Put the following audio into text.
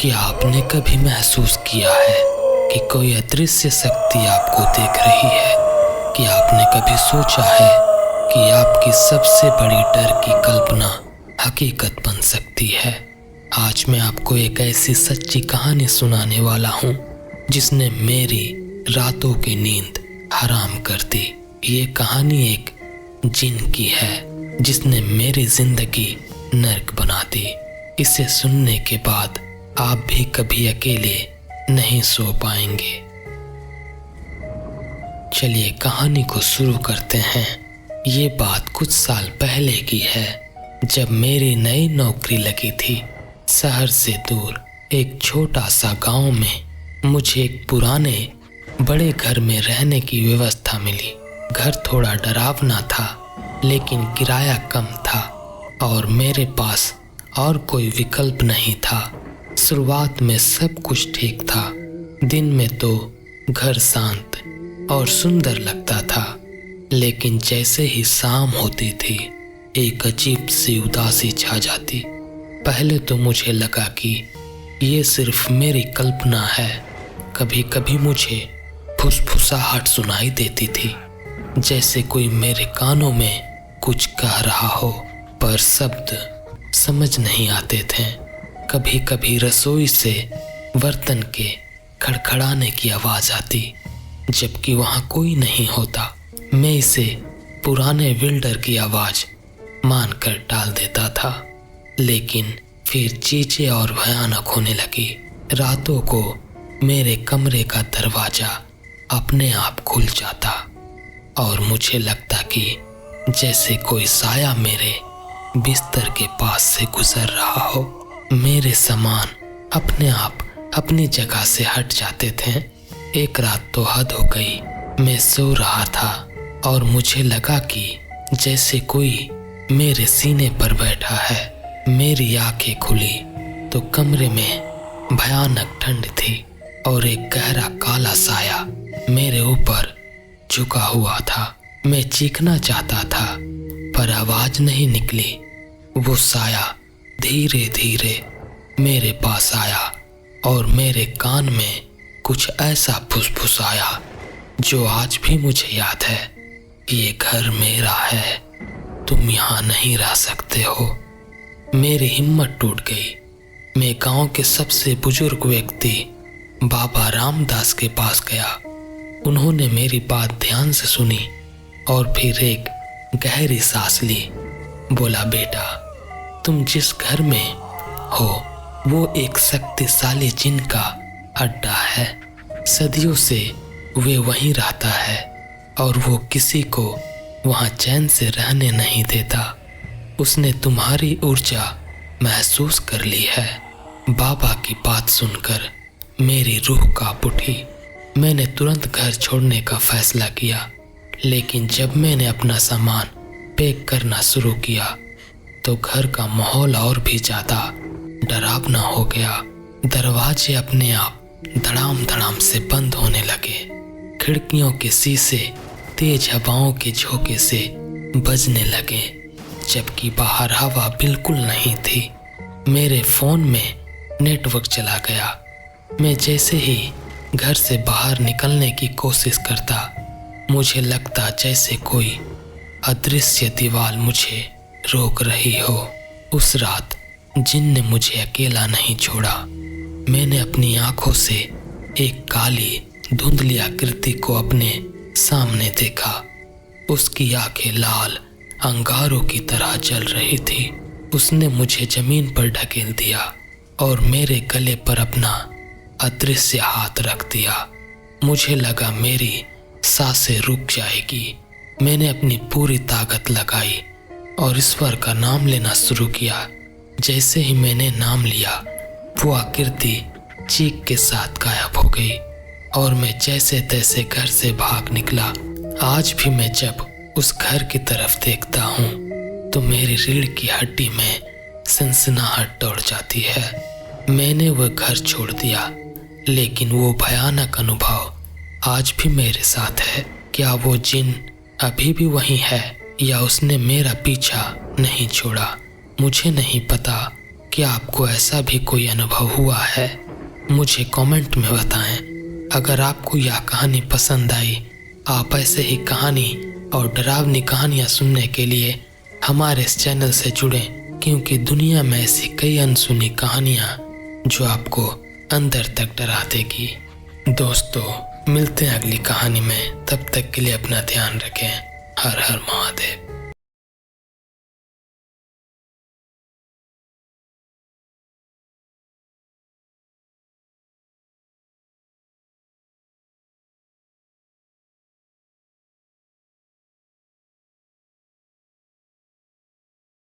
क्या आपने कभी महसूस किया है कि कोई अदृश्य शक्ति आपको देख रही है? कि आपने कभी सोचा है कि आपकी सबसे बड़ी डर की कल्पना हकीकत बन सकती है? आज मैं आपको एक ऐसी सच्ची कहानी सुनाने वाला हूँ जिसने मेरी रातों की नींद हराम कर दी। ये कहानी एक जिन की है जिसने मेरी जिंदगी नर्क बना दी। इसे सुनने के बाद आप भी कभी अकेले नहीं सो पाएंगे। चलिए कहानी को शुरू करते हैं। ये बात कुछ साल पहले की है, जब मेरी नई नौकरी लगी थी। शहर से दूर एक छोटा सा गांव में मुझे एक पुराने बड़े घर में रहने की व्यवस्था मिली। घर थोड़ा डरावना था, लेकिन किराया कम था और मेरे पास और कोई विकल्प नहीं था। शुरुआत में सब कुछ ठीक था। दिन में तो घर शांत और सुंदर लगता था, लेकिन जैसे ही शाम होती थी एक अजीब सी उदासी छा जाती। पहले तो मुझे लगा कि ये सिर्फ मेरी कल्पना है। कभी कभी मुझे फुसफुसाहट सुनाई देती थी, जैसे कोई मेरे कानों में कुछ कह रहा हो, पर शब्द समझ नहीं आते थे। कभी कभी रसोई से बर्तन के खड़खड़ाने की आवाज़ आती, जबकि वहाँ कोई नहीं होता। मैं इसे पुराने बिल्डर की आवाज़ मानकर टाल देता था, लेकिन फिर चीजें और भयानक होने लगी। रातों को मेरे कमरे का दरवाज़ा अपने आप खुल जाता और मुझे लगता कि जैसे कोई साया मेरे बिस्तर के पास से गुजर रहा हो। मेरे सामान अपने आप अपनी जगह से हट जाते थे। एक रात तो हद हो गई। मैं सो रहा था और मुझे लगा कि जैसे कोई मेरे सीने पर बैठा है। मेरी आंखें खुली तो कमरे में भयानक ठंड थी और एक गहरा काला साया मेरे ऊपर झुका हुआ था। मैं चीखना चाहता था, पर आवाज नहीं निकली। वो साया धीरे धीरे मेरे पास आया और मेरे कान में कुछ ऐसा फुसफुसाया जो आज भी मुझे याद है। ये घर मेरा है, तुम यहाँ नहीं रह सकते हो। मेरी हिम्मत टूट गई। मैं गांव के सबसे बुजुर्ग व्यक्ति बाबा रामदास के पास गया। उन्होंने मेरी बात ध्यान से सुनी और फिर एक गहरी सांस ली। बोला, बेटा, तुम जिस घर में हो वो एक शक्तिशाली जिन का अड्डा है। सदियों से वे वहीं रहता है और वो किसी को वहाँ चैन से रहने नहीं देता। उसने तुम्हारी ऊर्जा महसूस कर ली है। बाबा की बात सुनकर मेरी रूह कांप उठी। मैंने तुरंत घर छोड़ने का फैसला किया, लेकिन जब मैंने अपना सामान पैक करना शुरू किया तो घर का माहौल और भी ज्यादा डरावना हो गया। दरवाजे अपने आप धड़ाम धड़ाम से बंद होने लगे। खिड़कियों के शीशे तेज हवाओं के झोंके से बजने लगे, जबकि बाहर हवा बिल्कुल नहीं थी। मेरे फोन में नेटवर्क चला गया। मैं जैसे ही घर से बाहर निकलने की कोशिश करता, मुझे लगता जैसे कोई अदृश्य दीवार मुझे रोक रही हो। उस रात जिन ने मुझे अकेला नहीं छोड़ा। मैंने अपनी आंखों से एक काली धुंधली आकृति को अपने सामने देखा। उसकी आंखें लाल अंगारों की तरह जल रही थी। उसने मुझे जमीन पर ढकेल दिया और मेरे गले पर अपना अदृश्य हाथ रख दिया। मुझे लगा मेरी सांसें रुक जाएगी। मैंने अपनी पूरी ताकत लगाई और ईश्वर का नाम लेना शुरू किया। जैसे ही मैंने नाम लिया, वो आकृति चीख के साथ गायब हो गई और मैं जैसे तैसे घर से भाग निकला। आज भी मैं जब उस घर की तरफ देखता हूँ तो मेरी रीढ़ की हड्डी में सनसनाहट दौड़ जाती है। मैंने वह घर छोड़ दिया, लेकिन वो भयानक अनुभव आज भी मेरे साथ है। क्या वो जिन अभी भी वहीं है या उसने मेरा पीछा नहीं छोड़ा? मुझे नहीं पता, क्या आपको ऐसा भी कोई अनुभव हुआ है? मुझे कमेंट में बताएं। अगर आपको यह कहानी पसंद आई, आप ऐसे ही कहानी और डरावनी कहानियाँ सुनने के लिए हमारे इस चैनल से जुड़ें, क्योंकि दुनिया में ऐसी कई अनसुनी कहानियाँ जो आपको अंदर तक डरा देगी। दोस्तों, मिलते हैं अगली कहानी में। तब तक के लिए अपना ध्यान रखें। हर हर महादेव।